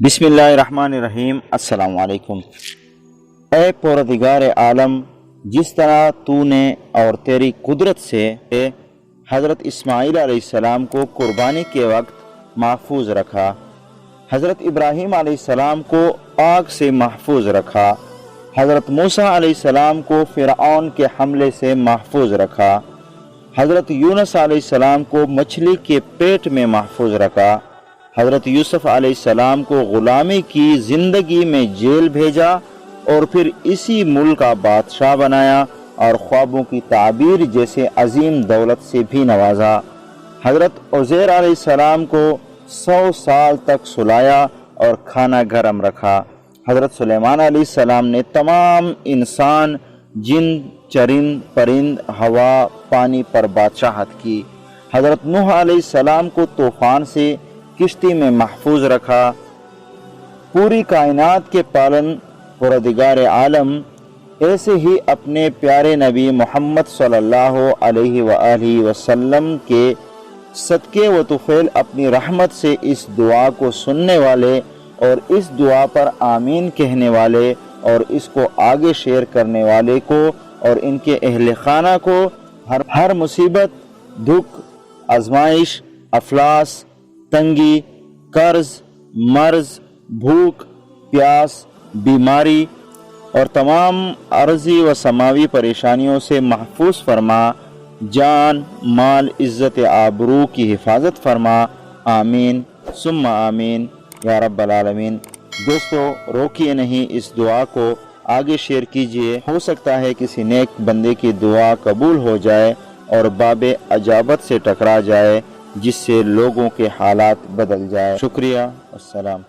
بسم اللہ الرحمن الرحیم۔ السلام علیکم۔ اے پروردگار عالم، جس طرح تو نے اور تیری قدرت سے حضرت اسماعیل علیہ السلام کو قربانی کے وقت محفوظ رکھا، حضرت ابراہیم علیہ السلام کو آگ سے محفوظ رکھا، حضرت موسیٰ علیہ السلام کو فرعون کے حملے سے محفوظ رکھا، حضرت یونس علیہ السلام کو مچھلی کے پیٹ میں محفوظ رکھا، حضرت یوسف علیہ السلام کو غلامی کی زندگی میں جیل بھیجا اور پھر اسی ملک کا بادشاہ بنایا اور خوابوں کی تعبیر جیسے عظیم دولت سے بھی نوازا، حضرت عزیر علیہ السلام کو 100 سال تک سلایا اور کھانا گرم رکھا، حضرت سلیمان علیہ السلام نے تمام انسان، جن، چرند، پرند، ہوا، پانی پر بادشاہت کی، حضرت نوح علیہ السلام کو طوفان سے کشتی میں محفوظ رکھا۔ پوری کائنات کے پالن پروردگار عالم ایسے ہی اپنے پیارے نبی محمد صلی اللہ علیہ وآلہ وسلم کے صدقے و طفیل اپنی رحمت سے اس دعا کو سننے والے اور اس دعا پر آمین کہنے والے اور اس کو آگے شیئر کرنے والے کو اور ان کے اہل خانہ کو ہر مصیبت، دکھ، آزمائش، افلاس، تنگی، قرض، مرض، بھوک، پیاس، بیماری اور تمام عرضی و سماوی پریشانیوں سے محفوظ فرما، جان، مال، عزت، آبرو کی حفاظت فرما، آمین ثم آمین یا رب العالمین۔ دوستو، روکیے نہیں، اس دعا کو آگے شیئر کیجئے، ہو سکتا ہے کسی نیک بندے کی دعا قبول ہو جائے اور باب اجابت سے ٹکرا جائے، جس سے لوگوں کے حالات بدل جائے۔ شکریہ، السلام۔